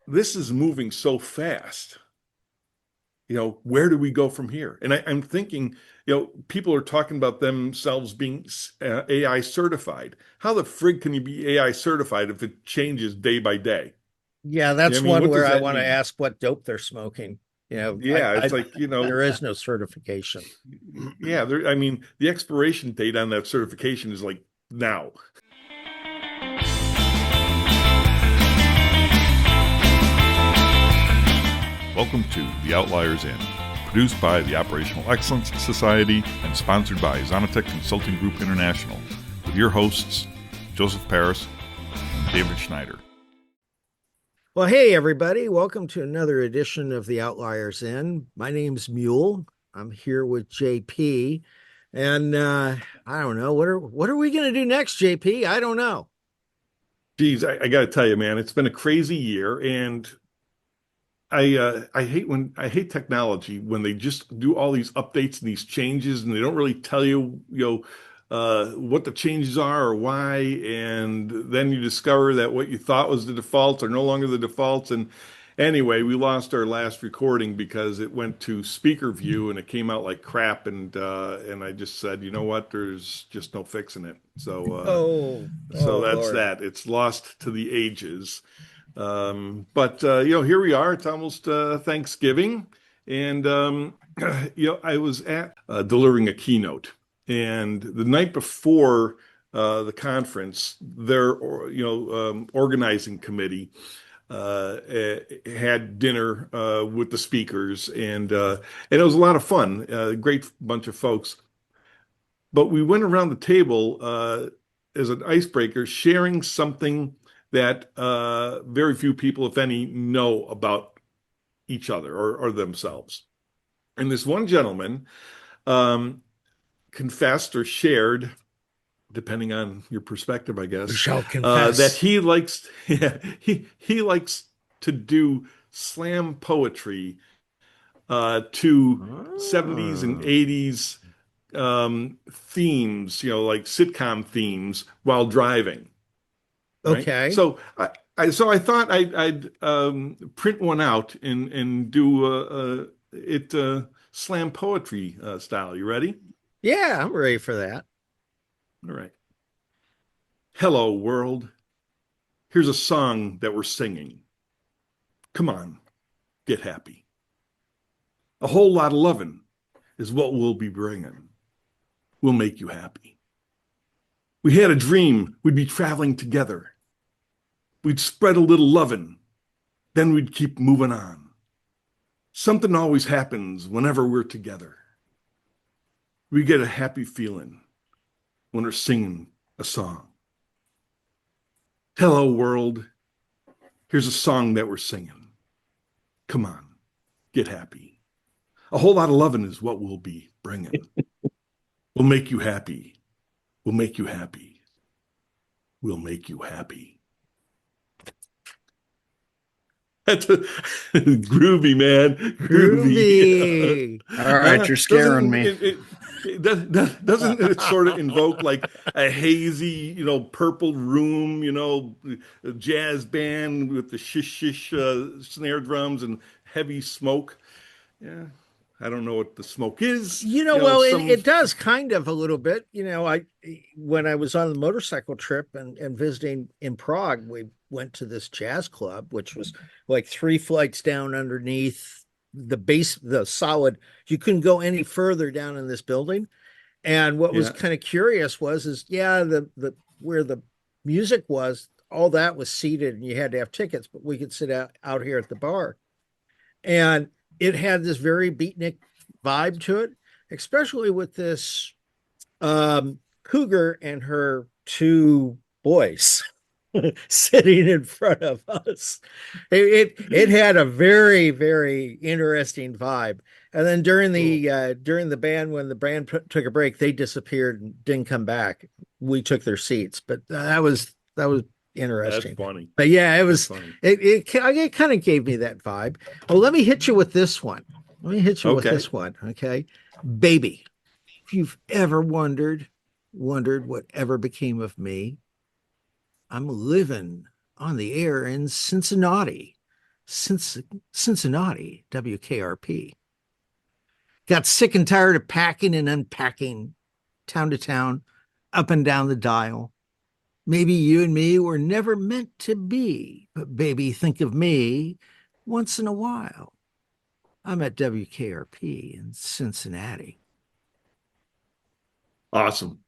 this is moving so fast. Where do we go from here? And I'm thinking, people are talking about themselves being AI certified. How the frig can you be AI certified if it changes day by day? Yeah, I that's mean, one what where does I that want to mean? ask what dope they're smoking. Yeah, it's like, There is no certification. yeah, I mean, the expiration date on that certification is like now. Welcome to The Outliers In, produced by the Operational Excellence Society and sponsored by Zonatech Consulting Group International, with your hosts, Joseph Paris and David Schneider. Well, hey, everybody. Welcome to another edition of the Outliers In. My name's Mule. I'm here with JP. And I don't know. What are we going to do next, JP? I don't know. Geez, I got to tell you, man, it's been a crazy year, and I hate technology when they just do all these updates and these changes, and they don't really tell you, what the changes are or why, and then you discover that what you thought was the defaults are no longer the defaults. And anyway, we lost our last recording because it went to speaker view and it came out like crap, and I just said, you know what, there's just no fixing it. So that's Lord. that. It's lost to the ages. But here we are. It's almost Thanksgiving, and I was at delivering a keynote, and the night before the conference, their organizing committee had dinner with the speakers, and it was a lot of fun. A great bunch of folks. But we went around the table as an icebreaker, sharing something that very few people, if any, know about each other or themselves. And this one gentleman um, confessed or shared, depending on your perspective, I We guess, shall that confess. he likes yeah, he likes to do slam poetry to 70s and Oh, 80s themes, like sitcom themes while driving, right? okay. So I thought I'd print one out and do it slam poetry style. You ready? Yeah, I'm ready for that. All right. Hello, world. Here's a song that we're singing. Come on, get happy. A whole lot of loving is what we'll be bringing. We'll make you happy. We had a dream we'd be traveling together. We'd spread a little loving, then we'd keep moving on. Something always happens whenever we're together. We get a happy feeling when we're singing a song. Hello, world. Here's a song that we're singing. Come on, get happy. A whole lot of loving is what we'll be bringing. We'll make you happy. We'll make you happy. We'll make you happy. That's groovy, man. Groovy. Groovy. All right, you're scaring Doesn't me. doesn't it sort of invoke like a hazy, purple room, a jazz band with the shish shish snare drums and heavy smoke? Yeah, I don't know what the smoke is. Well, Some it does kind of a little bit. I when I was on the motorcycle trip and visiting in Prague, we went to this jazz club, which was like three flights down underneath the base, the solid. You couldn't go any further down in this building. And what was yeah. kind of curious is yeah, the where the music was, all that was seated and you had to have tickets, but we could sit out here at the bar. And it had this very beatnik vibe to it, especially with this cougar and her two boys sitting in front of us. It had a very interesting vibe. And then Cool. during the band, when the band took a break, they disappeared and didn't come back. We took their seats, but that was That's interesting. funny. But yeah, That's funny. it kind of gave me that vibe. Well, let me hit you with this one. Let me hit you with Okay. this one. Okay, baby, if you've ever wondered whatever became of me, I'm living on the air in Cincinnati. Cincinnati, WKRP. Got sick and tired of packing and unpacking town to town, up and down the dial. Maybe you and me were never meant to be, but baby, think of me once in a while. I'm at WKRP in Cincinnati. Awesome.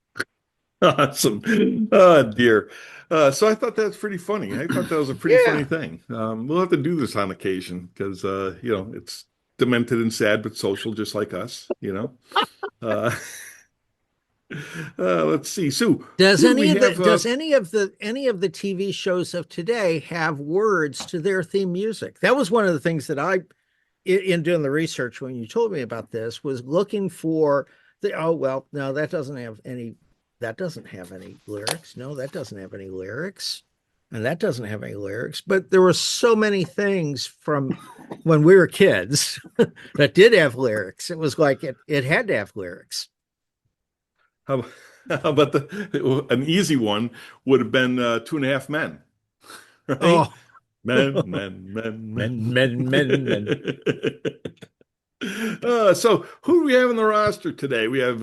Awesome. Oh, dear. So I thought that's pretty funny. I thought that was a pretty funny Yeah. thing. We'll have to do this on occasion because, it's demented and sad, but social, just like us, you know. Uh, let's see. So Does who do we any of the have? does any of the TV shows of today have words to their theme music? That was one of the things that in doing the research when you told me about this was looking for the oh well no that doesn't have any lyrics, no that doesn't have any lyrics, and that doesn't have any lyrics, but there were so many things from when we were kids that did have lyrics. It was like it had to have lyrics. How, how about an easy one would have been Two and a Half Men, right? Oh, Men, men, men, men. men. So who do we have in the roster today? We have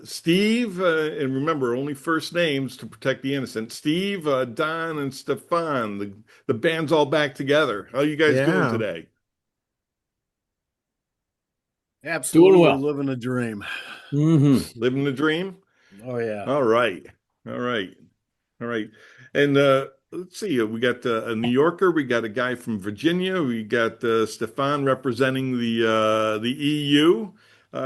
Steve, and remember, only first names to protect the innocent. Steve, Don, and Stephane. The band's all back together. How you guys doing Yeah. today? Doing Absolutely well. living a dream. Living the dream? Oh yeah. All right. All right. All right. And let's see. We got a New Yorker. We got a guy from Virginia. We got Stephane representing the EU.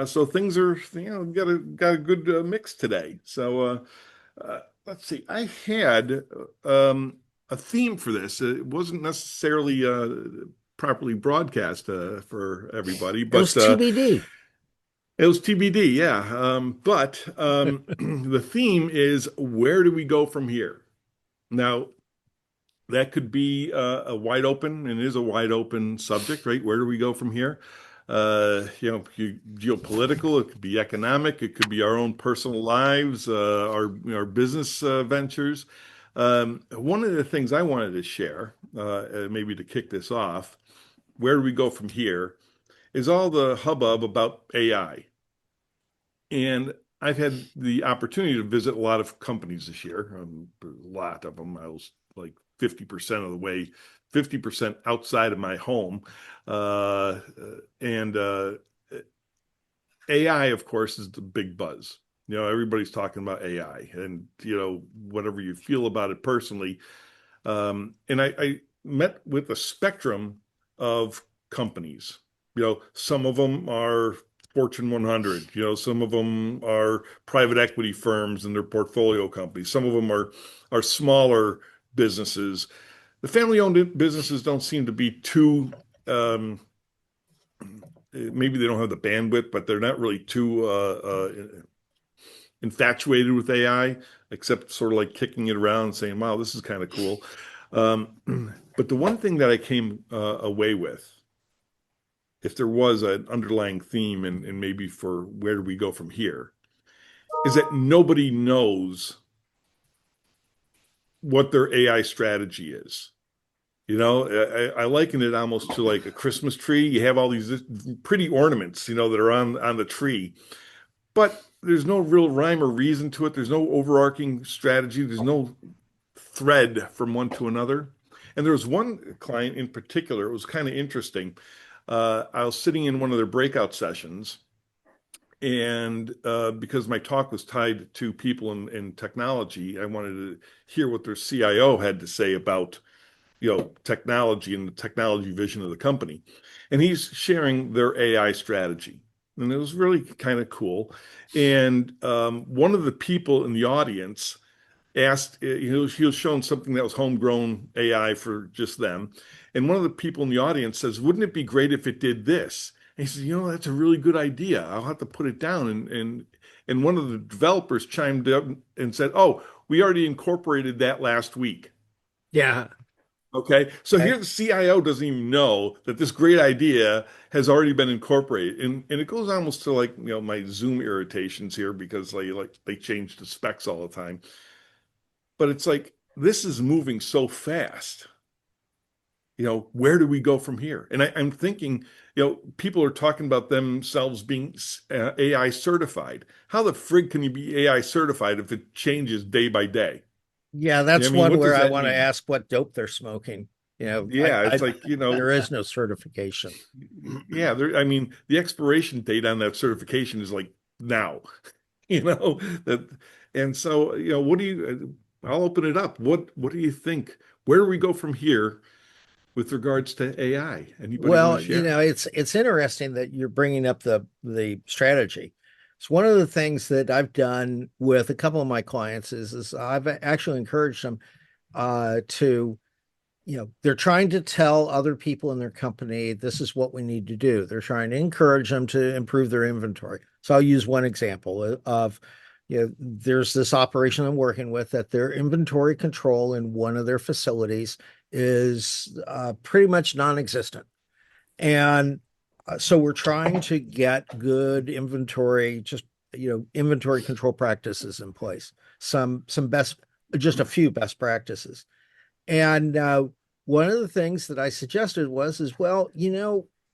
So things are, got a good mix today. So let's see. I had a theme for this. It wasn't necessarily properly broadcast for everybody, It was but TBD. it was TBD, yeah. But the theme is where do we go from here? Now, that could be a wide open, and is a wide open subject, right? Where do we go from here? Geopolitical, it could be economic, it could be our own personal lives, our business ventures. One of the things I wanted to share, maybe to kick this off, where do we go from here, is all the hubbub about AI. And I've had the opportunity to visit a lot of companies this year, a lot of them. I was like 50% of the way, 50% outside of my home. And AI, of course, is the big buzz. Everybody's talking about AI and, whatever you feel about it personally. And I met with a spectrum of companies. Some of them are Fortune 100. Some of them are private equity firms and their portfolio companies. Some of them are smaller businesses. The family-owned businesses don't seem to be too. Maybe they don't have the bandwidth, but they're not really too infatuated with AI, except sort of like kicking it around and saying, "Wow, this is kind of cool." But the one thing that I came away with, if there was an underlying theme and maybe for where do we go from here, is that nobody knows what their AI strategy is. I liken it almost to like a Christmas tree. You have all these pretty ornaments, that are on the tree, but there's no real rhyme or reason to it. There's no overarching strategy. There's no thread from one to another. And there was one client in particular, it was kind of interesting. I was sitting in one of their breakout sessions, and because my talk was tied to people in technology, I wanted to hear what their CIO had to say about technology and the technology vision of the company. And he's sharing their AI strategy. And it was really kind of cool. And one of the people in the audience asked, he was shown something that was homegrown AI for just them. And one of the people in the audience says, wouldn't it be great if it did this? And he says, that's a really good idea. I'll have to put it down. And one of the developers chimed up and said, oh, we already incorporated that last week. Yeah. Okay. So here the CIO doesn't even know that this great idea has already been incorporated. And it goes almost to like, my Zoom irritations here because they change the specs all the time. But it's like, this is moving so fast. where do we go from here? And I'm thinking, people are talking about themselves being AI certified. How the frig can you be AI certified if it changes day by day? Yeah, that's I mean, one what where does I that want to mean? ask what dope they're smoking. Yeah, it's like, There is no certification. yeah, I mean, the expiration date on that certification is like now, that, and so, what do you, I'll open it up. What do you think? Where do we go from here with regards to AI? Anybody want to Well, share? it's interesting that you're bringing up the strategy. It's one of the things that I've done with a couple of my clients is I've actually encouraged them to, they're trying to tell other people in their company, this is what we need to do. They're trying to encourage them to improve their inventory. So I'll use one example of, there's this operation I'm working with that their inventory control in one of their facilities is pretty much non-existent. And so we're trying to get good inventory, just, inventory control practices in place, some best, just a few best practices. And one of the things that I suggested was, well,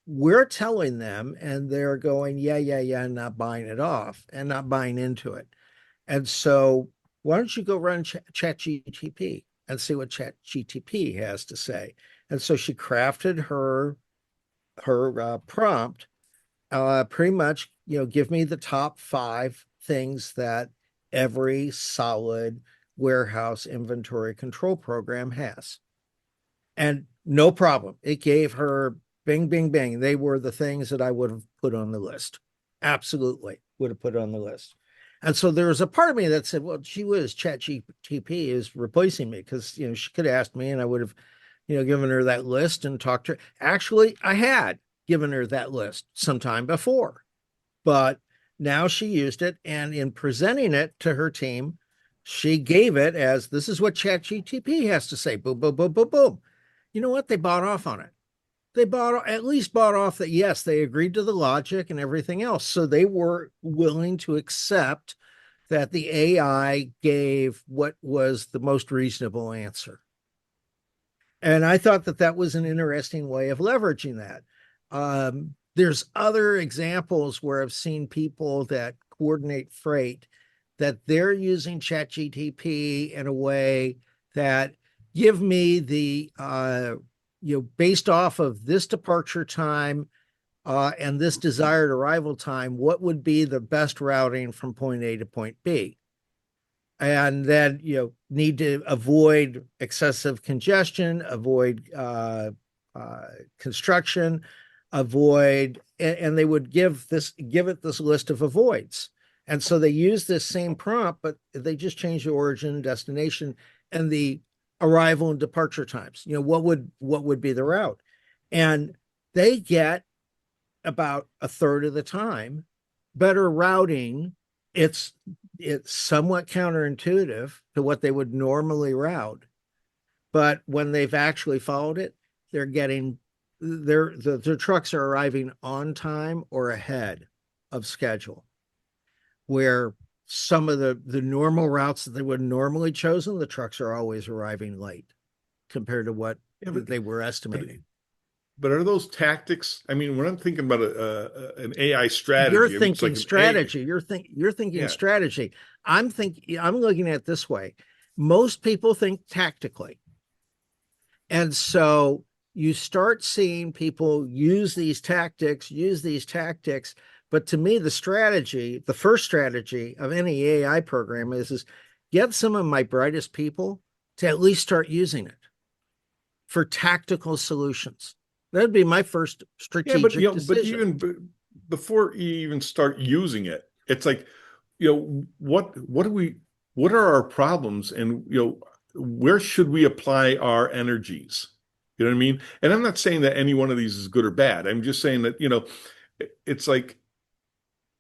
we're telling them and they're going, yeah, yeah, yeah, and not buying it off and not buying into it. And so why don't you go run ChatGTP and see what ChatGTP has to say? And so she crafted her prompt, pretty much, give me the top 5 things that every solid warehouse inventory control program has. And no problem. It gave her bing, bing, bing. They were the things that I would have put on the list. Absolutely would have put on the list. And so there was a part of me that said, well, gee whiz, ChatGPT is replacing me because, she could have asked me and I would have, given her that list and talked to her. Actually, I had given her that list sometime before, but now she used it. And in presenting it to her team, she gave it as this is what ChatGPT has to say. Boom, boom, boom, boom, boom. You know what? They bought off on it. They at least bought off that, yes, they agreed to the logic and everything else. So they were willing to accept that the AI gave what was the most reasonable answer. And I thought that that was an interesting way of leveraging that. There's other examples where I've seen people that coordinate freight that they're using ChatGTP in a way that give me the based off of this departure time and this desired arrival time, what would be the best routing from point A to point B? And then need to avoid excessive congestion, avoid construction, avoid, and they would give it this list of avoids. And so they use this same prompt, but they just change the origin, destination, and the arrival and departure times. What would be the route? And they get about a third of the time better routing. It's somewhat counterintuitive to what they would normally route, but when they've actually followed it, they're getting their trucks are arriving on time or ahead of schedule, where some of the normal routes that they would normally chosen, the trucks are always arriving late compared to what they were estimating. But are those tactics? I mean, when I'm thinking about an AI strategy, You're I mean, it's thinking like an strategy. You're thinking yeah. strategy. I'm looking at it this way. Most people think tactically. And so you start seeing people use these tactics. But to me, the first strategy of any AI program is get some of my brightest people to at least start using it for tactical solutions. That'd be my first Yeah, but strategic decision. before you even start using it, it's like, what are our problems, and where should we apply our energies? You know what I mean? And I'm not saying that any one of these is good or bad. I'm just saying that, it's like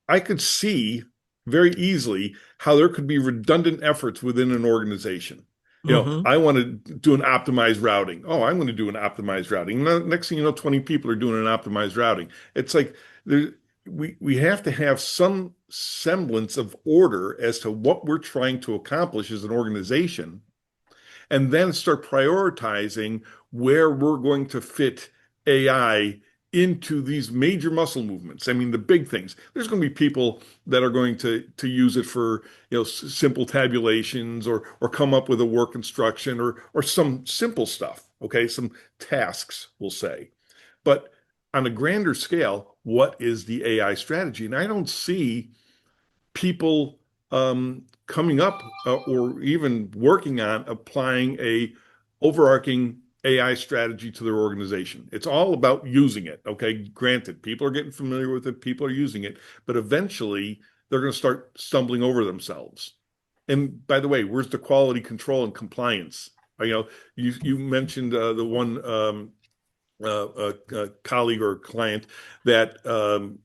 I could see very easily how there could be redundant efforts within an organization. Mm-hmm. I want to do an optimized routing. Oh, I'm going to do an optimized routing. Next thing you know, 20 people are doing an optimized routing. It's like we have to have some semblance of order as to what we're trying to accomplish as an organization, and then start prioritizing where we're going to fit AI into these major muscle movements. I mean, the big things. There's going to be people that are going to use it for, simple tabulations or come up with a work instruction or some simple stuff. Okay, some tasks, we'll say. But on a grander scale, what is the AI strategy? And I don't see people coming up or even working on applying a overarching AI strategy to their organization. It's all about using it. Okay, granted, people are getting familiar with it, people are using it, but eventually they're going to start stumbling over themselves. And by the way, where's the quality control and compliance? You mentioned the one colleague or client that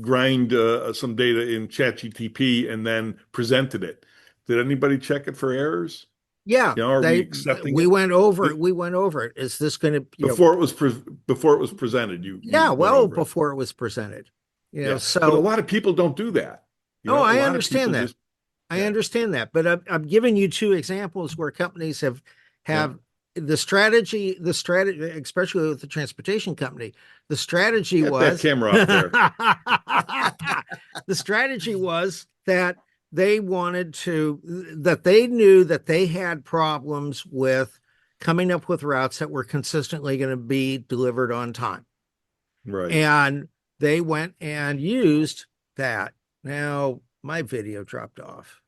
grind some data in ChatGTP and then presented it. Did anybody check it for errors? Yeah, Are we accepting we it? went over it. We went over it. Is this going to Before it was presented? You went well over it. before it was presented. But a So lot of people don't do that. I A lot of understand people that. just I understand that, but I'm giving you two examples where companies have the strategy, especially with the transportation company. The strategy get was that camera up there. the strategy was that they knew that they had problems with coming up with routes that were consistently going to be delivered on time. Right. And they went and used that. Now my video dropped off.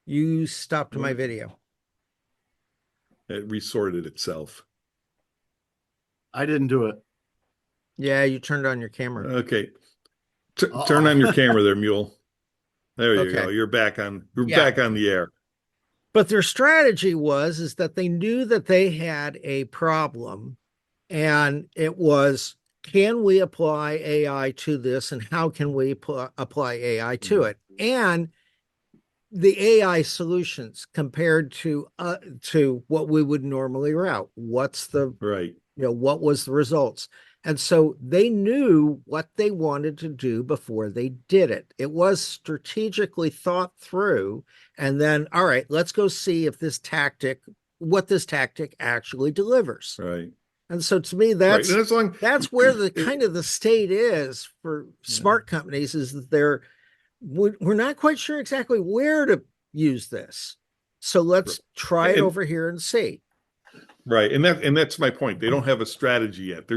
You stopped my video. It resorted itself. I didn't do it. Yeah, you turned on your camera. Okay. Turn on your camera there, Mule. There you go. You're back on. Back on the air. But their strategy is that they knew that they had a problem, and it was, can we apply AI to this, and how can we apply AI to it? And the AI solutions compared to what we would normally route. What's the right? What was the results? And so they knew what they wanted to do before they did it. It was strategically thought through. And then, all right, let's go see if what this tactic actually delivers. Right. And so to me, that's where the kind of the state is for smart companies, is that we're not quite sure exactly where to use this. So let's try it over here and see. Right. And that's my point. They don't have a strategy yet.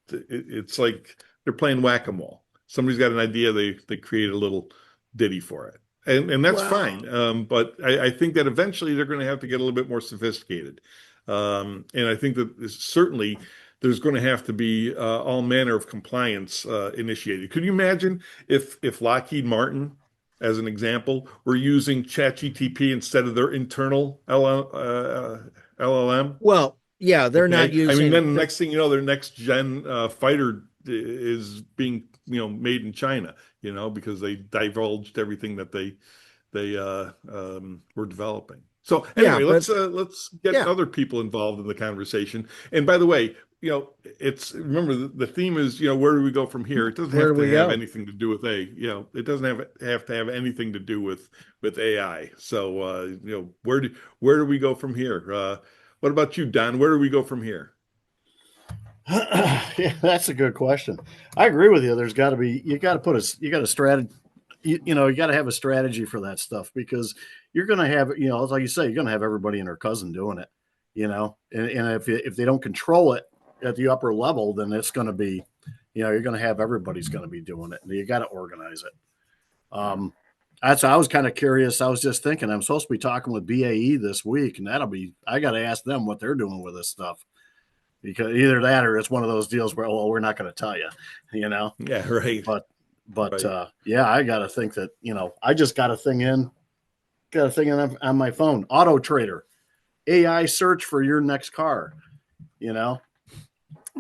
It's like they're playing whack-a-mole. Somebody's got an idea, they create a little ditty for it. And that's fine. But I think that eventually they're going to have to get a little bit more sophisticated. And I think that certainly there's going to have to be all manner of compliance initiated. Could you imagine if Lockheed Martin, as an example, were using ChatGTP instead of their internal LLM? Well, yeah, they're not using. I mean, then the next thing you know, their next gen fighter is being made in China. Because they divulged everything that they were developing. So anyway, let's get other people involved in the conversation. And by the way, remember the theme is where do we go from here? It doesn't have to have anything to do with it doesn't have to have anything to do with AI. So where do we go from here? What about you, Don? Where do we go from here? Yeah, that's a good question. I agree with you. You got to strategy. You got to have a strategy for that stuff, because you're going to have, like you say, you're going to have everybody and their cousin doing it, and if they don't control it at the upper level, then it's going to be, you're going to have everybody's going to be doing it. You got to organize it. I was kind of curious. I was just thinking, I'm supposed to be talking with BAE this week, and I got to ask them what they're doing with this stuff, because either that or it's one of those deals where, we're not going to tell you, Yeah, right. But right. I got to think that, I just got a thing on my phone, Auto Trader, AI search for your next car,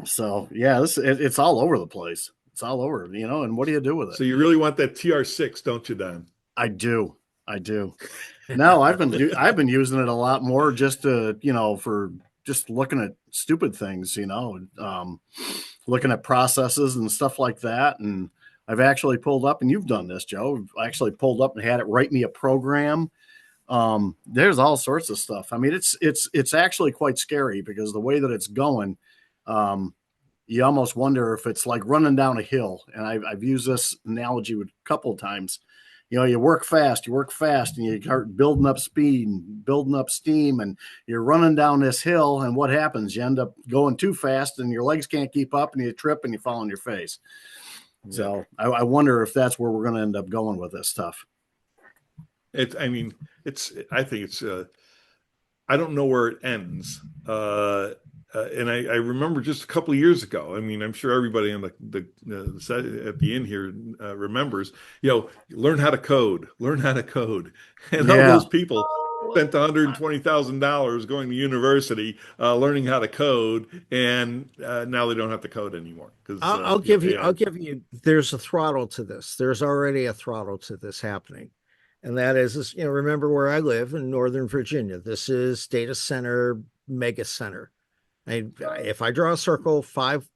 So yeah, it's all over the place. It's all over, and what do you do with it? So you really want that TR6, don't you, Don? I do. No, I've been using it a lot more just to, for just looking at stupid things, looking at processes and stuff like that. And I've actually pulled up, and you've done this, Joe. I've actually pulled up and had it write me a program There's all sorts of stuff. I mean, it's actually quite scary because the way that it's going, um, you almost wonder if it's like running down a hill. And I've used this analogy a couple of times. You know, you work fast, and you start building up speed and building up steam, and you're running down this hill. And what happens? You end up going too fast, and your legs can't keep up, and you trip and you fall on your face. Yeah. So I wonder if that's where we're going to end up going with this stuff. I mean, I think it's, I don't know where it ends. And I remember just a couple of years ago. I mean, I'm sure everybody on the set at the end here remembers. Learn how to code. Learn how to code, and all Yeah. those people spent $120,000 going to university learning how to code, and now they don't have to code anymore because I'll give you, there's a throttle to this. There's already a throttle to this happening. And that is, remember where I live in Northern Virginia. This is data center, mega center. If I draw a circle, 5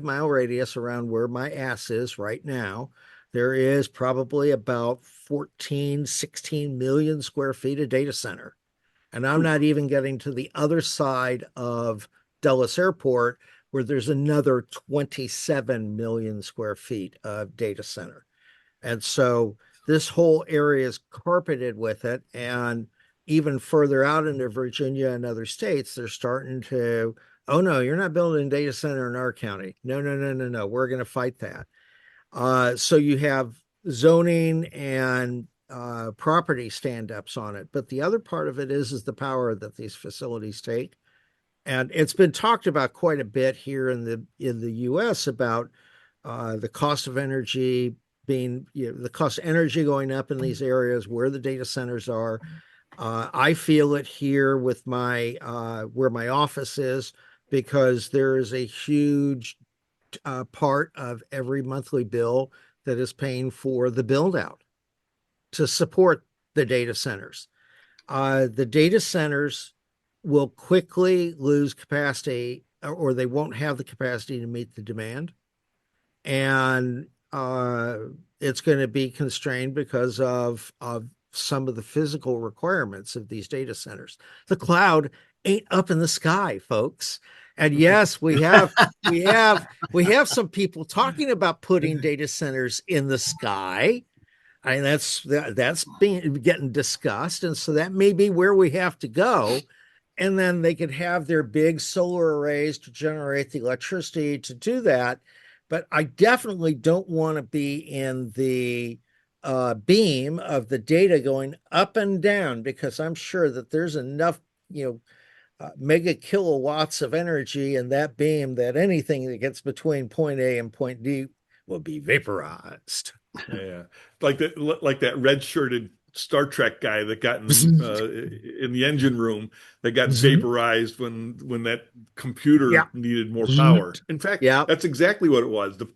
mile radius around where my ass is right now, there is probably about 14, 16 million square feet of data center. And I'm not even getting to the other side of Dulles Airport, where there's another 27 million square feet of data center. And so this whole area is carpeted with it. And even further out into Virginia and other states, they're starting to, oh no, you're not building a data center in our county. No, no, no, no, no. We're going to fight that. So you have zoning and property stand-ups on it. But the other part of it is the power that these facilities take. And it's been talked about quite a bit here in the US about the cost of energy being, the cost of energy going up in these areas where the data centers are. I feel it here with my where my office is, because there is a huge part of every monthly bill that is paying for the build out to support the data centers. The data centers will quickly lose capacity, or they won't have the capacity to meet the demand. And it's going to be constrained because of some of the physical requirements of these data centers. The cloud ain't up in the sky, folks. And yes, we have some people talking about putting data centers in the sky. I mean, that's getting discussed, and so that may be where we have to go. And then they could have their big solar arrays to generate the electricity to do that. But I definitely don't want to be in the beam of the data going up and down, because I'm sure that there's enough, mega kilowatts of energy in that beam that anything that gets between point A and point D will be vaporized. Yeah, like that red-shirted Star Trek guy that got in the engine room, that got vaporized when that computer needed more power. In fact, that's exactly what it was. The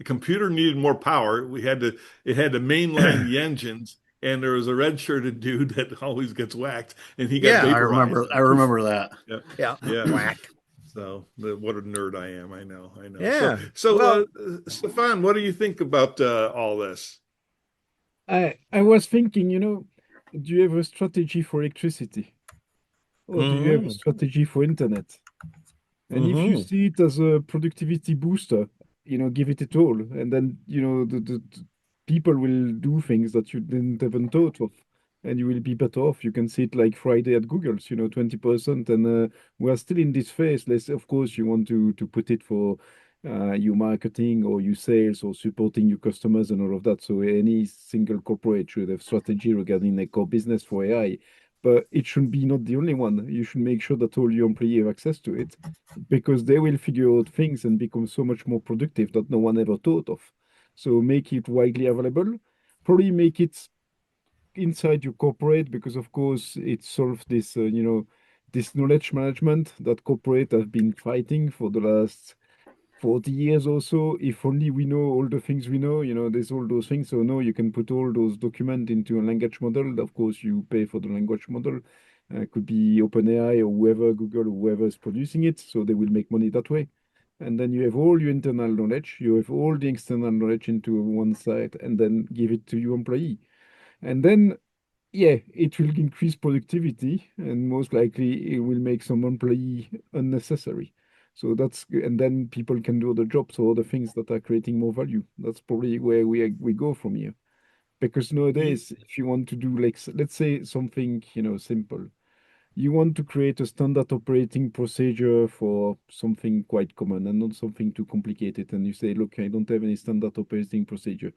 computer needed more power. It had to mainline the engines, and there was a red-shirted dude that always gets whacked, and he got vaporized. I remember that. Yeah. Whack. So what a nerd I am. I know. Yeah. So Stephane, what do you think about all this? I was thinking, do you have a strategy for electricity? Or do you have a strategy for internet? And if you see it as a productivity booster, give it all. And then, the people will do things that you didn't even thought of. And you will be better off. You can see it like Friday at Google's, 20%. And we are still in this phase. Of course, you want to put it for your marketing or your sales or supporting your customers and all of that. So any single corporate should have strategy regarding their core business for AI. But it should be not the only one. You should make sure that all your employees have access to it, because they will figure out things and become so much more productive that no one ever thought of. So make it widely available. Probably make it inside your corporate, because of course it solves this, this knowledge management that corporate have been fighting for the last 40 years or so. If only we know all the things we know, there's all those things. So no, you can put all those documents into a language model. Of course, you pay for the language model. Could be OpenAI or whoever, Google, or whoever is producing it. So they will make money that way. And then you have all your internal knowledge. You have all the external knowledge into one side, and then give it to your employee. And then yeah, it will increase productivity, and most likely it will make some employee unnecessary. So and then people can do other jobs or other things that are creating more value. That's probably where we go from here. Because Ye- nowadays, if you want to do like, let's say something, simple, you want to create a standard operating procedure for something quite common and not something too complicated. And you say, look, I don't have any standard operating procedure.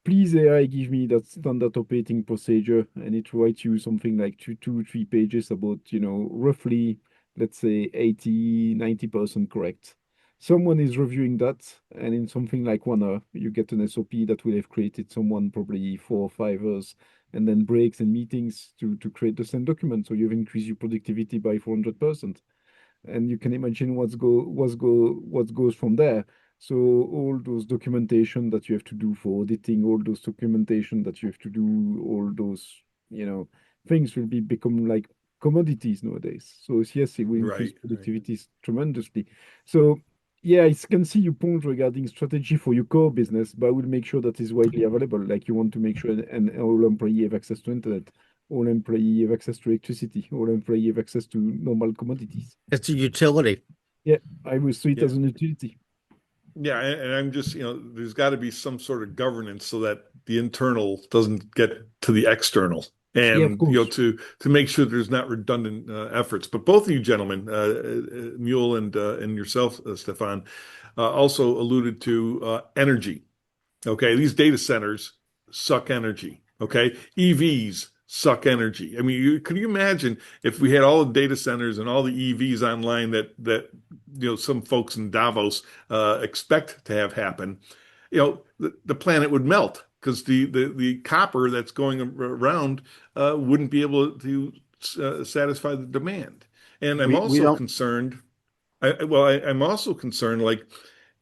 Please, AI, give me that standard operating procedure, and it writes you something like 3 pages about, roughly, let's say 80-90% correct. Someone is reviewing that, and in something like 1 hour, you get an SOP that will have created someone probably 4 or 5 hours, and then breaks and meetings to create the same document. So you've increased your productivity by 400%, and you can imagine what goes from there. So all those documentation that you have to do for auditing, all those documentation that you have to do, all those things will become like commodities nowadays. So yes, it will increase Right, right. productivity tremendously. So yeah, I can see your point regarding strategy for your core business, but I will make sure that is widely available. Like you want to make sure and all employee have access to internet, all employee have access to electricity, all employee have access to normal commodities. It's a utility. Yeah, I will see it Yeah. as an utility. Yeah, and I'm just, there's got to be some sort of governance so that the internal doesn't get to the external, Yeah, of and course. to make sure there's not redundant efforts. But both of you gentlemen, Mule and yourself, Stephane, also alluded to energy. Okay, these data centers suck energy. Okay, EVs suck energy. I mean, can you imagine if we had all the data centers and all the EVs online that some folks in Davos expect to have happen? The planet would melt because the copper that's going around wouldn't be able to satisfy the demand. And I'm We also don't. concerned I'm also concerned, like,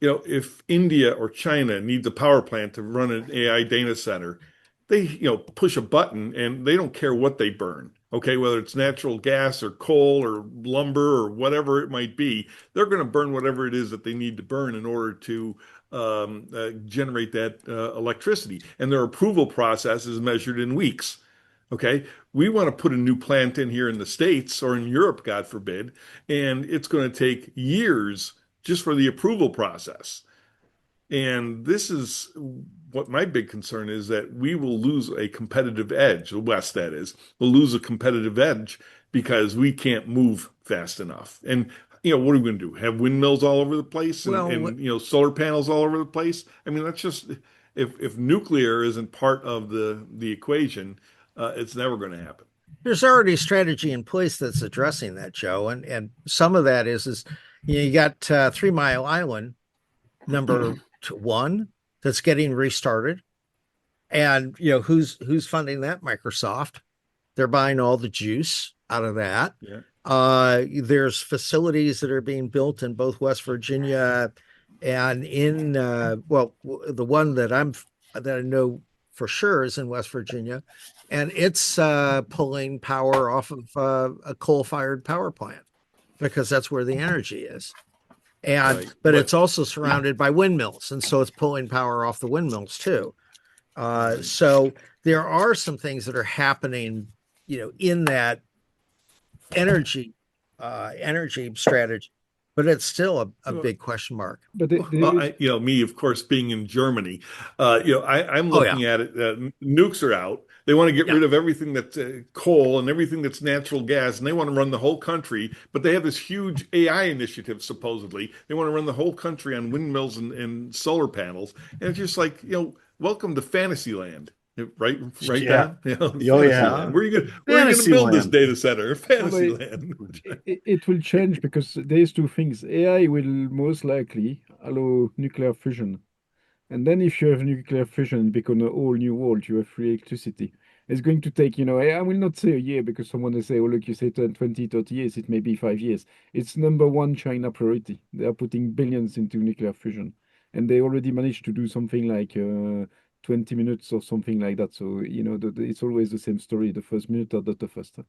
if India or China needs a power plant to run an AI data center, they, push a button and they don't care what they burn. Okay, whether it's natural gas or coal or lumber or whatever it might be, they're going to burn whatever it is that they need to burn in order to generate that electricity. And their approval process is measured in weeks. Okay, we want to put a new plant in here in the States or in Europe, God forbid, and it's going to take years just for the approval process. And this is what my big concern is, that we will lose a competitive edge, the West, that is, will lose a competitive edge because we can't move fast enough. And, what are we going to do? Have windmills all over the place Well, and solar panels all over the place? I mean, that's just, if nuclear isn't part of the equation, it's never going to happen. there's already a strategy in place that's addressing that, Joe, and some of that is you got 3 Mile Island number 1 that's getting restarted, and who's funding that? Microsoft. They're buying all the juice out of that. Yeah. There's facilities that are being built in both West Virginia and in the one that I know for sure is in West Virginia, and it's pulling power off of a coal-fired power plant because that's where the energy is. And Right. but But it's also surrounded by windmills, and so it's pulling power off the windmills too. So there are some things that are happening, in that energy energy strategy, but it's still a So, big question mark. but there well, is, me, of course, being in Germany, I'm Oh yeah, looking at it. Nukes are out. They want to get yeah. rid of everything that's coal and everything that's natural gas, and they want to run the whole country. But they have this huge AI initiative. Supposedly, they want to run the whole country on windmills and solar panels. And it's just like, welcome to Fantasyland. Right, right, Yeah. Don? Oh yeah. Fantasyland. Where are you going to Fantasy build this land. data center? no, but Fantasyland. it will change because there's two things. AI will most likely allow nuclear fusion. And then if you have nuclear fusion, become a whole new world, you have free electricity. It's going to take, I will not say a year because someone will say, oh, look, you say 20, 30 years, it may be 5 years. It's number one China priority. They are putting billions into nuclear fusion. And they already managed to do something like 20 minutes or something like that. So, it's always the same story. The first minute are the toughest.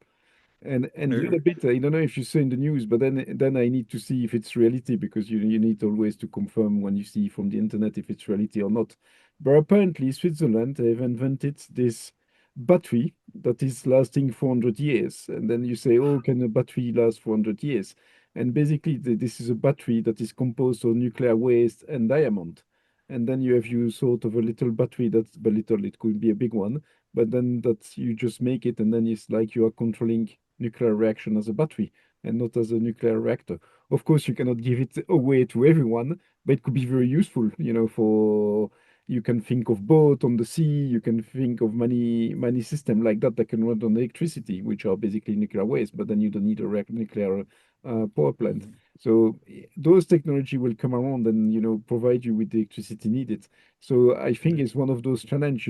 And the other bit, I don't know if you saw in the news, but then I need to see if it's reality because you need always to confirm when you see from the internet if it's reality or not. But apparently, Switzerland have invented this battery that is lasting 400 years. And then you say, oh, can a battery last 400 years? And basically, this is a battery that is composed of nuclear waste and diamond. And then you have you sort of a little battery that's a little, it could be a big one, but then that you just make it, and then it's like you are controlling nuclear reaction as a battery and not as a nuclear reactor. Of course, you cannot give it away to everyone, but it could be very useful, for you can think of boat on the sea, you can think of many system like that can run on electricity, which are basically nuclear waste, but then you don't need a nuclear power plant. So those technology will come around and provide you with the electricity needed. So I think it's one of those challenge.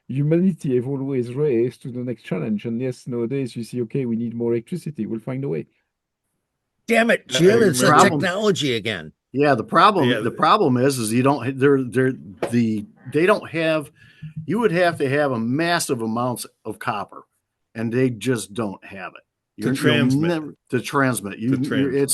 Humanity have always raced to the next challenge, and yes, nowadays you see, okay, we need more electricity. We'll find a way. Damn it, I Jim! It's remember- technology again. Yeah, the problem Yeah. the problem is you don't they don't have, you would have to have a massive amounts of copper, and they just don't have it. To transmit. To transmit. Yeah.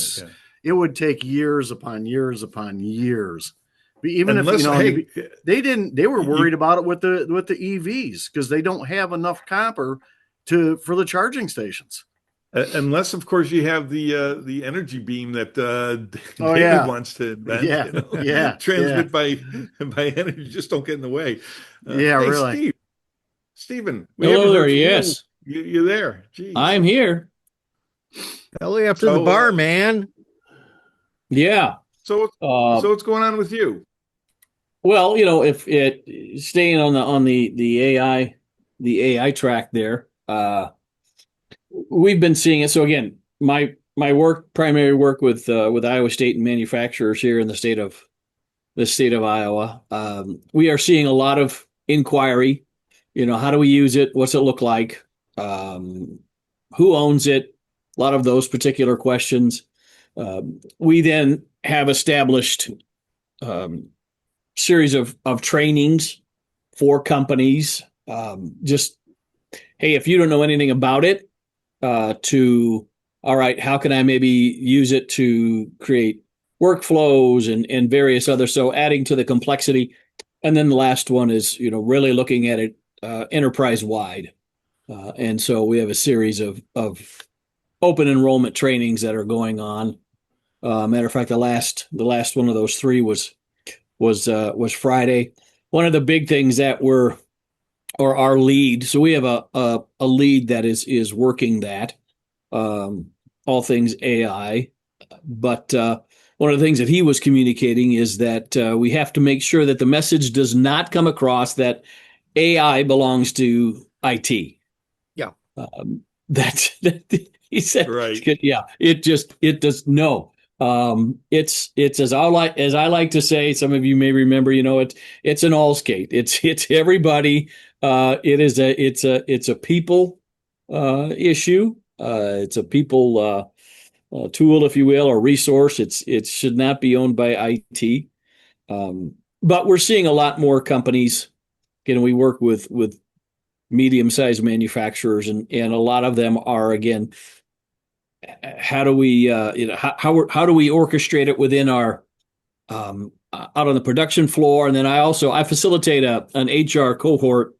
It would take years upon years upon years. But even Unless, if they were worried about it with the EVs because they don't have enough copper for the charging stations. Unless, of course, you have the energy beam that Oh, David yeah. wants to invent. Yeah. Transmit by energy. Just don't get in the way. Yeah, hey, really. Stephen. Hello there. Yes, you there? Jeez. I'm here. Belly up to the bar, man. Yeah. So what's going on with you? Well, if it staying on the AI track there, we've been seeing it. So again, my primary work with Iowa State and manufacturers here in the state of Iowa. We are seeing a lot of inquiry. How do we use it? What's it look like? Who owns it? A lot of those particular questions. We then have established series of trainings for companies. Just, hey, if you don't know anything about it, all right, how can I maybe use it to create workflows and various other, so adding to the complexity. And then the last one is, really looking at it enterprise wide. And so we have a series of open enrollment trainings that are going on. Matter of fact, the last one of those three was Friday. One of the big things that our lead. So we have a lead that is working that, all things AI. But one of the things that he was communicating is that we have to make sure that the message does not come across that AI belongs to IT. Yeah. That he said, Right. yeah, it does no. It's as I like to say, some of you may remember, it's an all skate. It's everybody. It's a people issue. It's a people tool, if you will, or resource. It should not be owned by IT. But we're seeing a lot more companies. We work with medium-sized manufacturers, and a lot of them are, again, how do we how do we orchestrate it within our out on the production floor? And then I facilitate an HR cohort,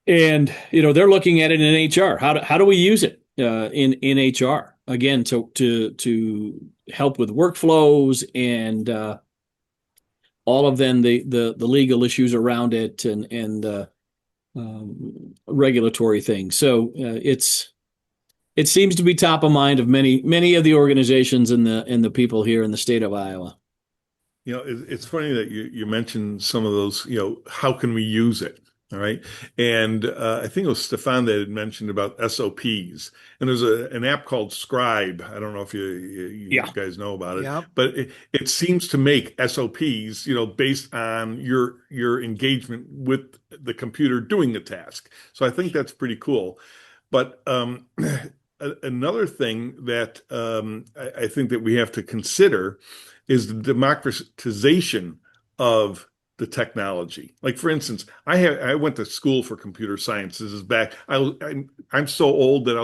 and they're looking at it in HR. How do we use it in HR, again, to help with workflows and all of then the legal issues around it and regulatory things. So it seems to be top of mind of many of the organizations and the people here in the state of Iowa. It's funny that you mentioned some of those, how can we use it? All right. And I think it was Stephane that had mentioned about SOPs. And there's an app called Scribe. I don't know if you guys know about it, Yep. but it seems to make SOPs, based on your engagement with the computer doing the task. So I think that's pretty cool. But another thing that I think that we have to consider is the democratization of the technology. Like, for instance, I went to school for computer science. This is back. I'm so old that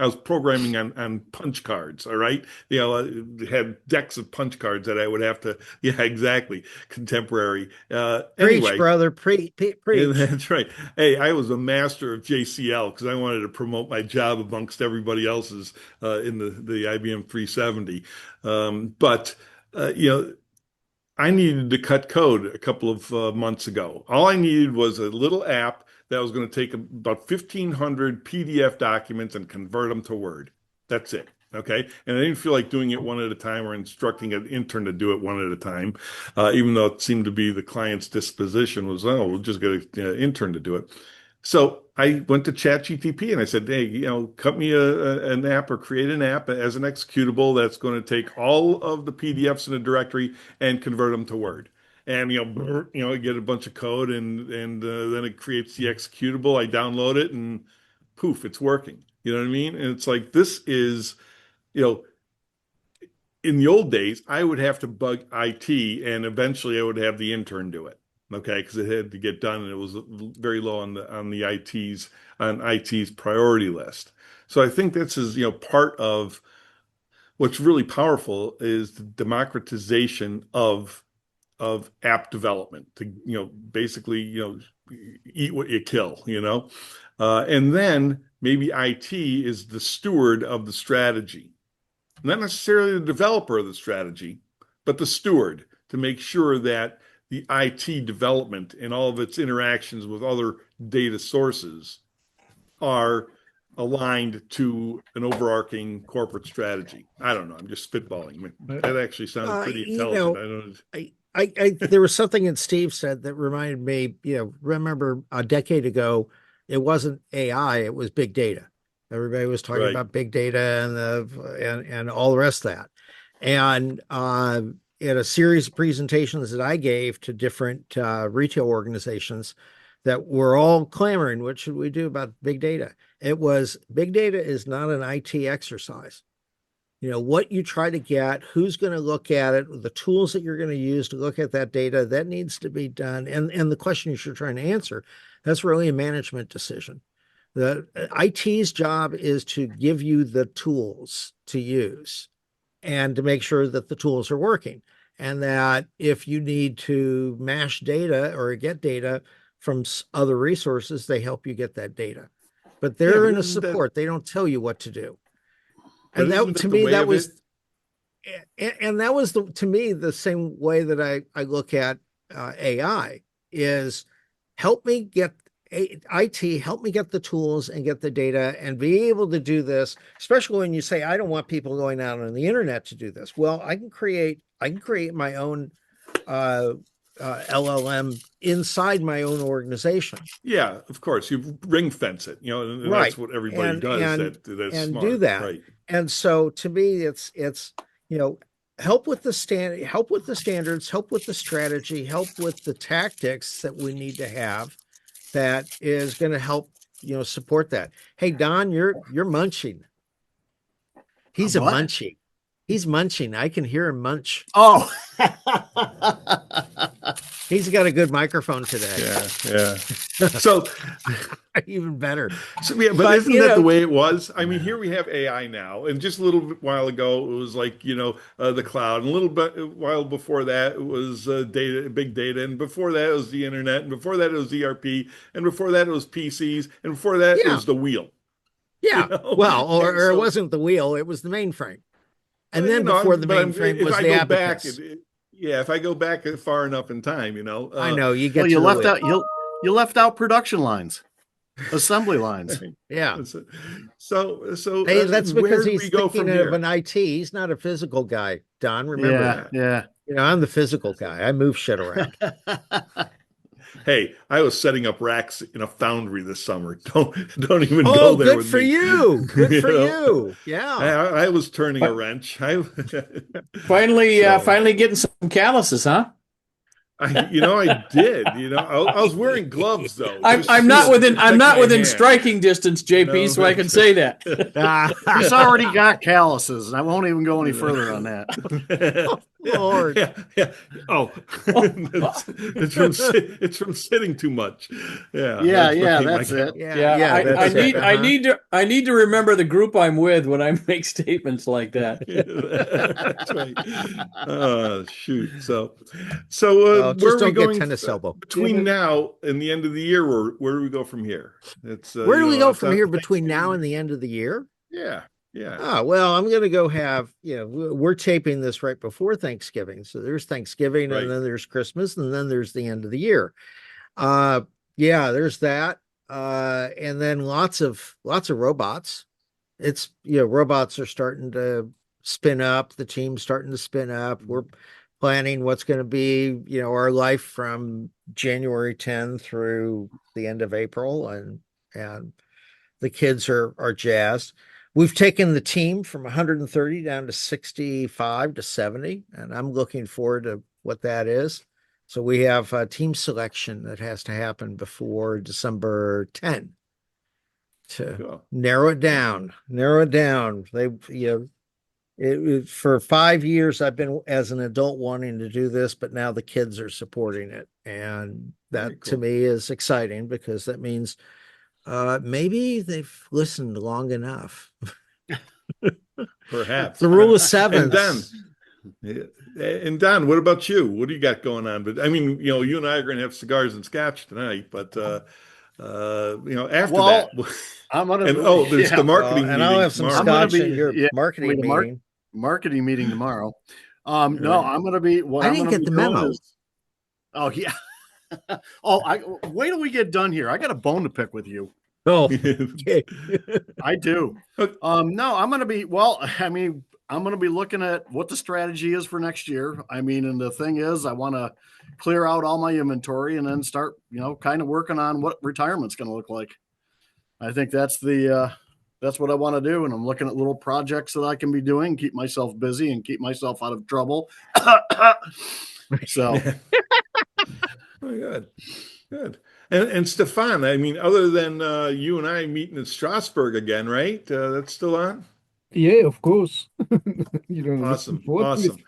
I was programming on punch cards. All right. I had decks of punch cards that I would have to, yeah, exactly. Contemporary. Preach, Anyway, brother. Preach. that's right. Hey, I was a master of JCL because I wanted to promote my job amongst everybody else's in the IBM 370. But I needed to cut code a couple of months ago. All I needed was a little app that was going to take about 1,500 PDF documents and convert them to Word. That's it. Okay. And I didn't feel like doing it one at a time or instructing an intern to do it one at a time, even though it seemed to be the client's disposition was, oh, we'll just get an intern to do it. So I went to ChatGTP and I said, hey, cut me an app or create an app as an executable that's going to take all of the PDFs in a directory and convert them to Word. And get a bunch of code and then it creates the executable. I download it and poof, it's working. You know what I mean? And it's like this is, in the old days, I would have to bug IT and eventually I would have the intern do it. Okay, because it had to get done, and it was very low on IT's priority list. So I think this is part of what's really powerful is the democratization of app development. To basically eat what you kill. And then maybe IT is the steward of the strategy, not necessarily the developer of the strategy, but the steward to make sure that the IT development and all of its interactions with other data sources are aligned to an overarching corporate strategy. I don't know. I'm just spitballing. That actually sounded pretty intelligent. There was something that Steve said that reminded me, remember a decade ago, it wasn't AI, it was big data. Everybody was talking about big data and all the rest of that. And in a series of presentations that I gave to different retail organizations that were all clamoring, what should we do about big data? It was big data is not an IT exercise. What you try to get, who's going to look at it, the tools that you're going to use to look at that data, that needs to be done. And the questions you're trying to answer, that's really a management decision. The IT's job is to give you the tools to use and to make sure that the tools are working. And that if you need to mash data or get data from other resources, they help you get that data. But they're in a support. They don't tell you what to do. And that to me, that was, and that was to me the same way that I look at AI is help me get IT, help me get the tools and get the data and be able to do this, especially when you say, I don't want people going out on the internet to do this. Well, I can create my own LLM inside my own organization. Yeah, of course. You ring fence it, and that's what everybody does. That's and smart. Do that. Right. And so to me, it's help with the standards, help with the strategy, help with the tactics that we need to have. That is going to help, support that. Hey, Don, you're munching. He's a munchie. He's munching. I can hear him munch. Oh, he's got a good microphone today. Yeah. So even better. So but isn't that the way it was? I mean, here we have AI now, and just a little while ago it was like the cloud, and a little bit while before that it was data, big data, and before that it was the internet, and before that it was ERP, and before that it was PCs, and before that it was the wheel. Yeah. Well, or it wasn't the wheel; it was the mainframe. And then before the mainframe was the abacus. If I go back far enough in time, I know you get. You left out you left out production lines, assembly lines. Yeah. So hey, that's because he's thinking of an IT. He's not a physical guy, Don. Remember that? Yeah. I'm the physical guy. I move shit around. Hey, I was setting up racks in a foundry this summer. Don't even go there. Oh, good for you. Good for you. Yeah. I was turning a wrench. Finally getting some calluses, huh? I did. I was wearing gloves though. I'm not within striking distance, JP, so I can say that. He's already got calluses, and I won't even go any further on that. Lord. Yeah. Oh, it's from sitting too much. Yeah, That's it. Yeah, I that's it. I need to remember the group I'm with when I make statements like that. That's right. Shoot. So Oh, where just are we don't get going tennis elbow. between now and the end of the year? Or where do we go from here? It's Where do we go from here between Thanksgiving. now and the end of the year? Yeah, yeah. Oh, well, I'm going to go have, we're taping this right before Thanksgiving. So there's Thanksgiving Right. and then there's Christmas and then there's the end of the year. Yeah, there's that. And then lots of robots. It's, robots are starting to spin up. The team's starting to spin up. We're planning what's going to be, our life from January 10 through the end of April. And the kids are jazzed. We've taken the team from 130 down to 65 to 70, and I'm looking forward to what that is. So we have a team selection that has to happen before December 10 to Cool. narrow it down. For 5 years, I've been as an adult wanting to do this, but now the kids are supporting it. And that to me is exciting because that means maybe they've listened long enough. Perhaps The rule of sevens. And Don, what about you? What do you got going on? But I mean, you and I are going to have cigars and scotch tonight, but after that, I'm gonna there's the marketing meeting and I'll have some tomorrow. scotch in your marketing meeting. Marketing meeting tomorrow. No, I'm gonna be. What I I'm didn't gonna get be the doing memo. is- oh yeah. Wait till we get done here. I got a bone to pick with you. Oh, okay. I do. No, I'm gonna be. Well, I mean, I'm gonna be looking at what the strategy is for next year. I mean, and the thing is, I want to clear out all my inventory and then start, kind of working on what retirement's going to look like. I think that's what I want to do. And I'm looking at little projects that I can be doing, keep myself busy and keep myself out of trouble. So Oh, good. And Stephane, I mean, other than you and I meeting in Strasbourg again, right? That's still on? Yeah, of course. Awesome. looking forward to it. Awesome.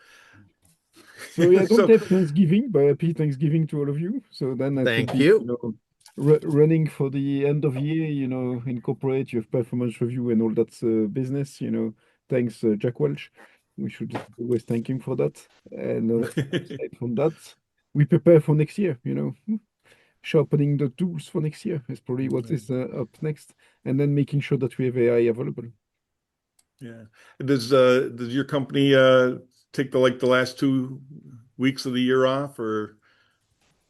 So yeah, I don't So- have Thanksgiving, but happy Thanksgiving to all of you. So then I Thank could be, you. running for the end of year, in corporate, you have performance review and all that business, Thanks, Jack Welch. We should always thank him for that. And aside from that, we prepare for next year, sharpening the tools for next year is probably what is up next. And then making sure that we have AI available. Yeah. Does your company take the last 2 weeks of the year off, or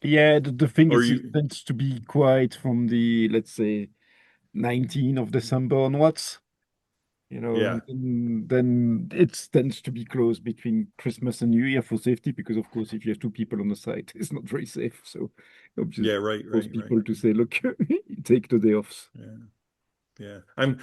Yeah, the thing Or is, you- it tends to be quiet from the, let's say, 19th of December onwards. Yeah. And then it tends to be closed between Christmas and New Year for safety, because of course, if you have 2 people on the site, it's not very safe. So obviously, Yeah, right, force right, people right. to say, look, take the day off. Yeah. I'm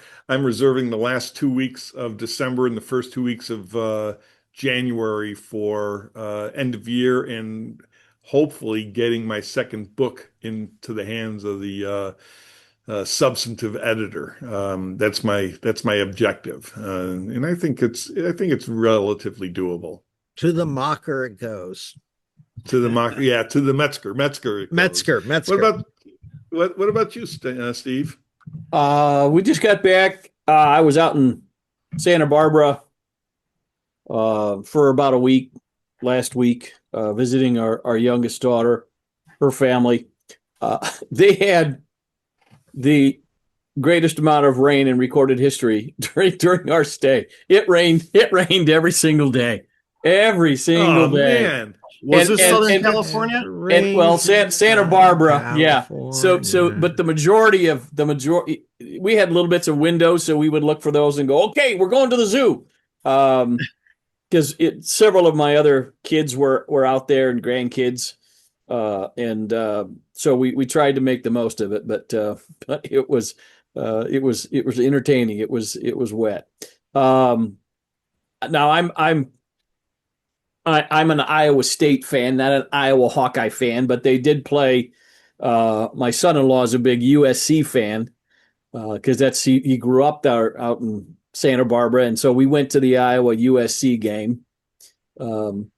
reserving the last 2 weeks of December and the first 2 weeks of January for end of year, and hopefully getting my second book into the hands of the substantive editor. That's my objective, and I think it's relatively doable. To the mocker it goes. To the Metzger. It goes. Metzger. What about you, Steve? We just got back. I was out in Santa Barbara for about a week last week, visiting our youngest daughter, her family. They had the greatest amount of rain in recorded history during our stay. It rained every single day. Every single day. Man. was this Southern and- California? And well, Santa Barbara, yeah. So, but the majority, we had little bits of windows, so we would look for those and go, okay, we're going to the zoo, because several of my other kids were out there and grandkids, and so we tried to make the most of it, but it was entertaining. It was wet. Now I'm an Iowa State fan, not an Iowa Hawkeye fan, but they did play. My son-in-law is a big USC fan because he grew up there out in Santa Barbara, and so we went to the Iowa USC game.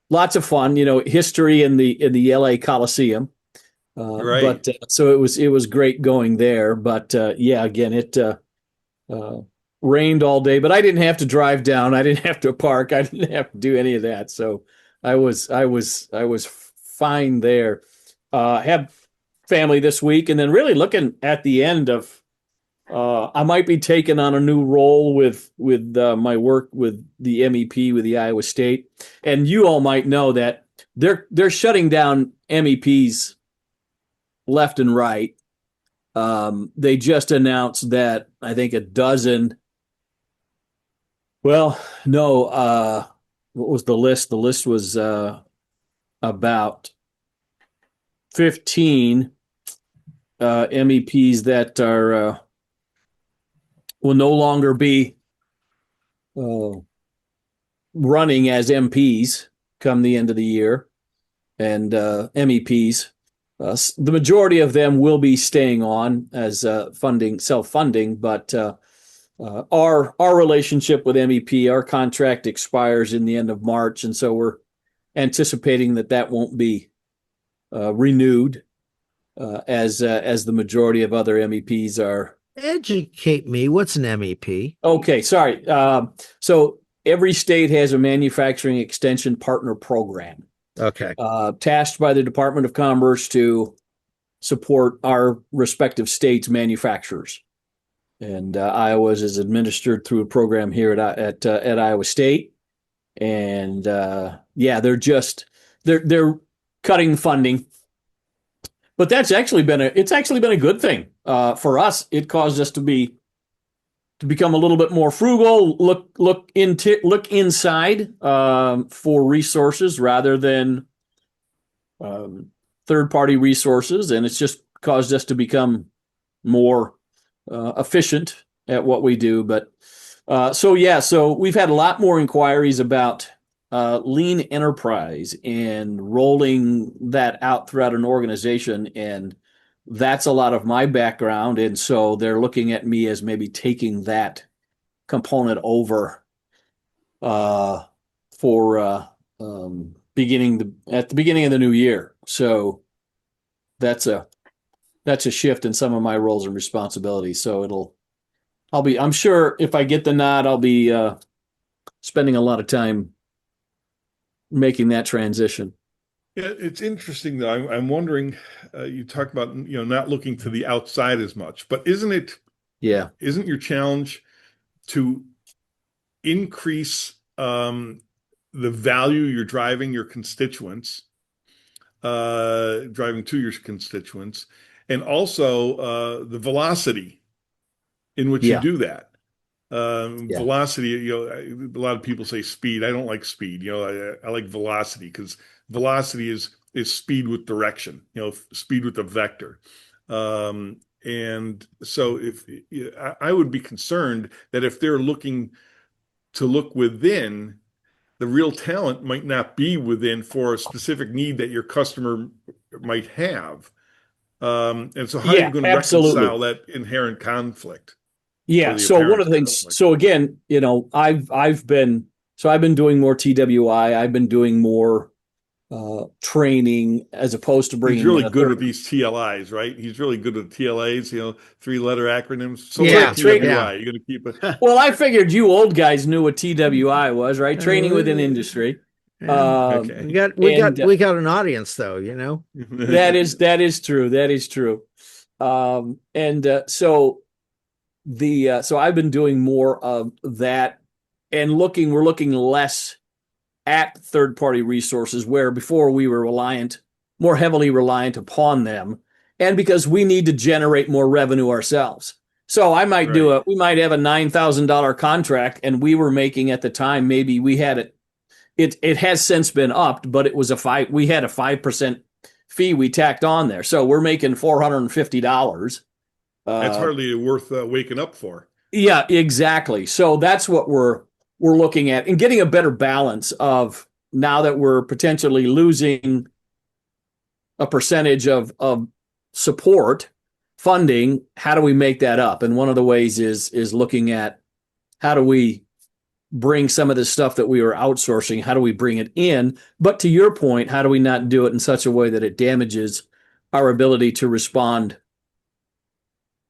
lots of fun, history in the LA Coliseum. Right. But so it was great going there. But yeah, again, it rained all day, but I didn't have to drive down. I didn't have to park. I didn't have to do any of that. So I was fine there. Had family this week, and then really looking at the end of. I might be taking on a new role with my work with the MEP with the Iowa State, and you all might know that they're shutting down MEPs left and right. They just announced that I think a dozen. Well, no. What was the list? The list was about 15 MEPs that are. Will no longer be running as MPs come the end of the year, and MEPs. The majority of them will be staying on as self-funding, but our relationship with MEP, our contract expires in the end of March, and so we're anticipating that won't be renewed as the majority of other MEPs are. Educate me. What's an MEP? Okay, sorry. So every state has a manufacturing extension partner program. Okay. Tasked by the Department of Commerce to support our respective states' manufacturers. And Iowa's is administered through a program here at Iowa State. And yeah, they're cutting funding. But it's actually been a good thing for us. It caused us to become a little bit more frugal. Look inside for resources rather than third party resources, and it's just caused us to become more efficient at what we do. But so we've had a lot more inquiries about lean enterprise and rolling that out throughout an organization. And that's a lot of my background. And so they're looking at me as maybe taking that component over for at the beginning of the new year. So that's a shift in some of my roles and responsibilities. So I'm sure if I get the nod, I'll be spending a lot of time making that transition. Yeah, it's interesting though. I'm wondering. You talk about not looking to the outside as much, but isn't your challenge to increase the value you're driving to your constituents, and also the velocity in which you do that. Velocity, a lot of people say speed. I don't like speed. I like velocity because velocity is speed with direction, speed with a vector. And so I would be concerned that if they're looking to look within, the real talent might not be within for a specific need that your customer might have. And so how are you going to reconcile that inherent conflict? Yeah. So one of the things, so again, I've been doing more TWI. I've been doing more training as opposed to bringing. He's really good at these TLIs, right? He's really good at TLAs, 3-letter acronyms. So TWI, you're going to keep it. Well, I figured you old guys knew what TWI was, right? Training within industry. Okay. We got an audience though, That is true. That is true. So I've been doing more of that and we're looking less at third-party resources where before we were more heavily reliant upon them, and because we need to generate more revenue ourselves. So I might we might have a $9,000 contract, and we were making at the time, maybe we had it has since been upped, but it was we had a 5% fee we tacked on there. So we're making $450. That's hardly worth waking up for. Yeah, exactly. So that's what we're looking at and getting a better balance of, now that we're potentially losing a percentage of support funding, how do we make that up? And one of the ways is looking at how do we bring some of the stuff that we were outsourcing? How do we bring it in? But to your point, how do we not do it in such a way that it damages our ability to respond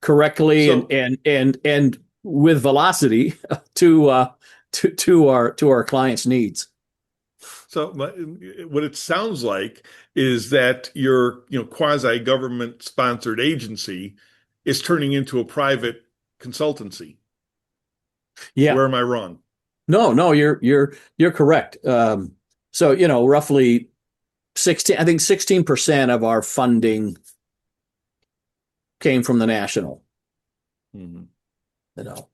correctly and with velocity to our clients' needs? So what it sounds like is that your quasi government sponsored agency is turning into a private consultancy. Yeah. Where am I wrong? No, you're correct. So roughly 16% of our funding came from the national. Mm-hmm.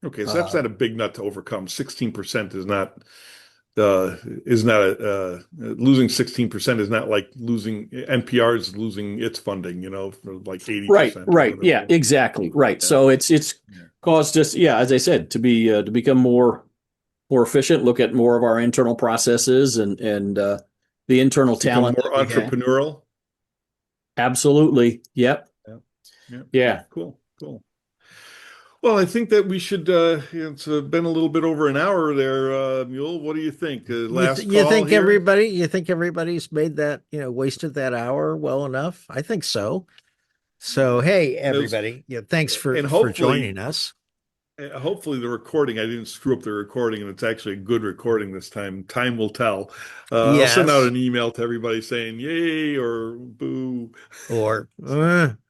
Okay, so that's not a big nut to overcome. 16% is not losing 16% is not like losing NPR is losing its funding, for like 80%. Right. Yeah, exactly. Right. Yeah. So it's caused us, as I said, to become more efficient, look at more of our internal processes and the internal talent. More entrepreneurial. Absolutely. Yep. Yeah. Cool. Well, I think that we should. It's been a little bit over an hour there, Mule. What do you think? You think everybody's made that, wasted that hour well enough? I think so. So, hey, everybody, thanks for joining us. Hopefully the recording, I didn't screw up the recording and it's actually a good recording this time. Time will tell. I'll send out an email to everybody saying yay or boo. Or,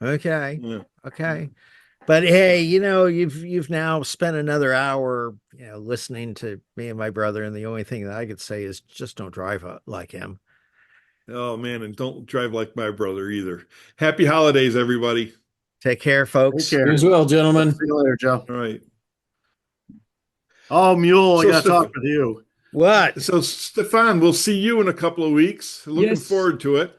okay. Yeah. Okay. But hey, you've now spent another hour, listening to me and my brother. And the only thing that I could say is just don't drive like him. Oh man. And don't drive like my brother either. Happy holidays, everybody. Take care, folks. Take care. You as well, gentlemen. See you later, Joe. All right. Oh, Mule, I got to talk with you. What? So, Stephane, we'll see you in a couple of weeks. Looking forward to it.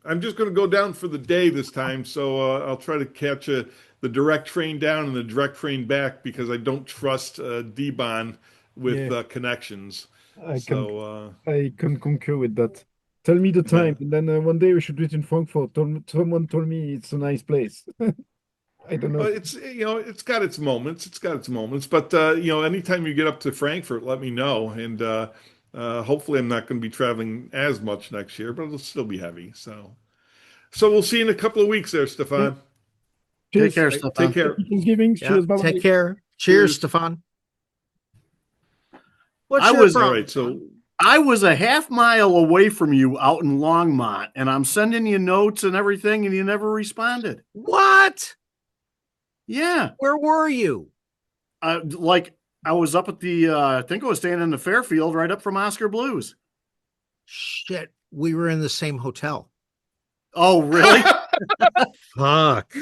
I'm just going to go down for the day this time, so I'll try to catch the direct train down and the direct train back because I don't trust D-Bahn with connections. I can concur with that. Tell me the time, and then one day we should do it in Frankfurt. Someone told me it's a nice place. I don't know. It's it's got its moments. But anytime you get up to Frankfurt, let me know. And hopefully, I'm not going to be traveling as much next year, but it'll still be heavy. So we'll see you in a couple of weeks, there, Stephane. Take care, Stephane. Take care. Thanksgiving. Cheers. Bye. Take care. Cheers, Stephane. What's your problem? All right. So I was a half mile away from you out in Longmont, and I'm sending you notes and everything, and you never responded. What? Yeah. Where were you? I was up at the, I think I was staying in the Fairfield right up from Oscar Blues. Shit. We were in the same hotel. Oh, really? Fuck.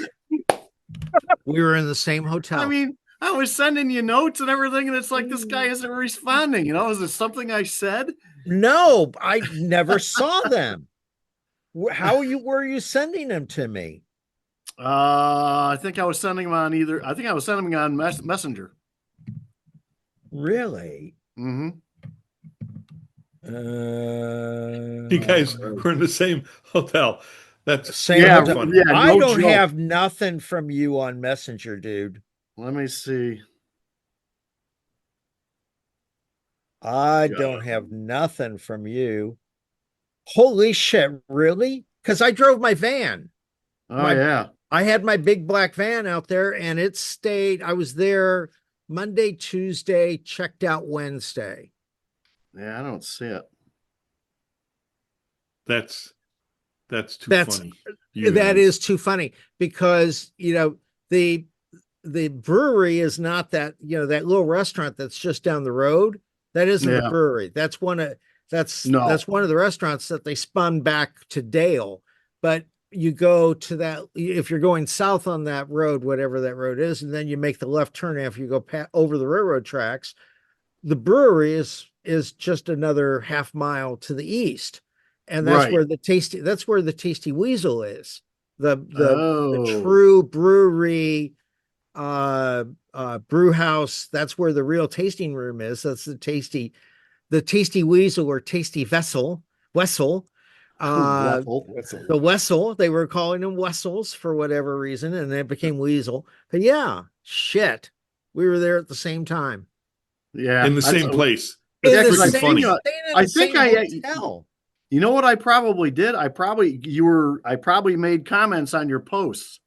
We were in the same hotel. I mean, I was sending you notes and everything, and it's like this guy isn't responding. Is there something I said? No, I never saw them. Were you sending them to me? I think I was sending them on Messenger. Really? Mm-hmm. You guys were in the same hotel. That's same hotel. Yeah, I don't have nothing from you on Messenger, dude. Let me see. I don't have nothing from you. Holy shit, really? Because I drove my van. Oh, yeah. I had my big black van out there and I was there Monday, Tuesday, checked out Wednesday. Yeah, I don't see it. That's too funny. That is too funny because, the brewery is not that, that little restaurant that's just down the road. That isn't the brewery. That's one of the restaurants that they spun back to Dale. But you go to that, if you're going south on that road, whatever that road is, and then you make the left turn after you go over the railroad tracks, the brewery is just another half mile to the east. And that's where the Tasty Weasel is. The true brewery, brew house. That's where the real tasting room is. That's the Tasty Weasel or Tasty Wessel. The Wessel, they were calling them Wessels for whatever reason, and it became Weasel. But yeah, shit, we were there at the same time. Yeah, in the same place. In That's the freaking same- funny. staying in I the think same hotel. You know what I probably did? I probably made comments on your posts.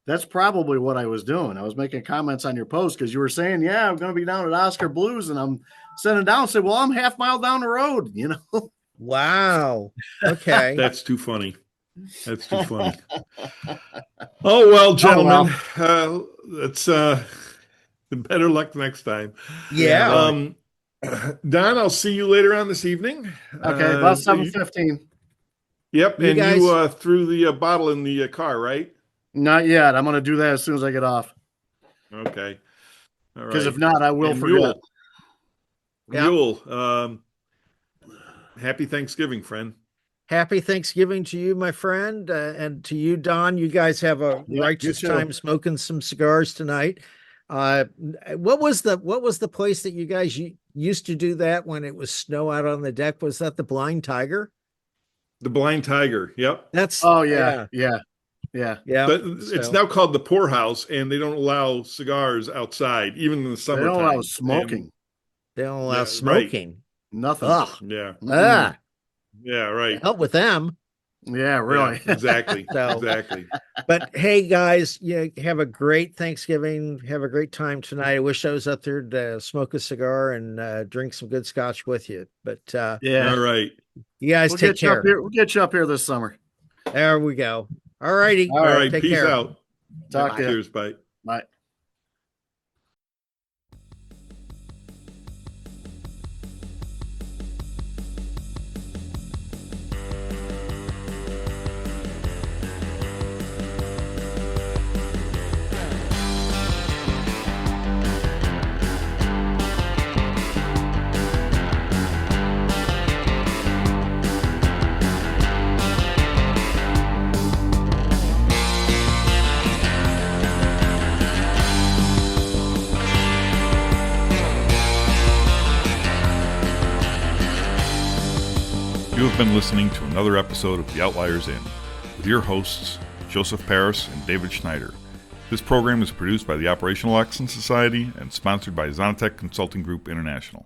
That's probably what I was doing. I was making comments on your post because you were saying, "Yeah, I'm going to be down at Oscar Blues," and I'm sending down. Say, "Well, I'm half mile down the road," you know. Wow. Okay. That's too funny. That's too funny. Oh well, gentlemen, that's better luck next time. Yeah. Don, I'll see you later on this evening. Okay, about 7:15. Yep, You and guys- you threw the bottle in the car, right? Not yet. I'm going to do that as soon as I get off. Okay. All right. Because if not, I will And forget. Mule, happy Thanksgiving, friend. Happy Thanksgiving to you, my friend, and to you, Don. You guys have a Yeah, righteous you too. time smoking some cigars tonight. What was the place that you guys used to do that when it was snow out on the deck? Was that the Blind Tiger? The Blind Tiger. Yep. That's Oh yeah. But it's now called the Poorhouse, and they don't allow cigars outside, even in the They summertime. don't allow smoking. they don't allow Yeah, right. smoking. Nothing. Ugh. Yeah. Mm-mm. Yeah. Right. Help with them. Yeah, really. Yeah, exactly. So- Exactly. But hey, guys, have a great Thanksgiving. Have a great time tonight. I wish I was up there to smoke a cigar and drink some good scotch with you. But Yeah. All right. you guys We'll take get you care. up here. We'll get you up here this summer. There we go. All righty. All All right. Take Peace care. out. Talk to you. Cheers. Bye. Bye. You have been listening to another episode of The Outliers Inn with your hosts, Joseph Paris and David Schneider. This program is produced by the Operational Excellence Society and sponsored by Zonatech Consulting Group International.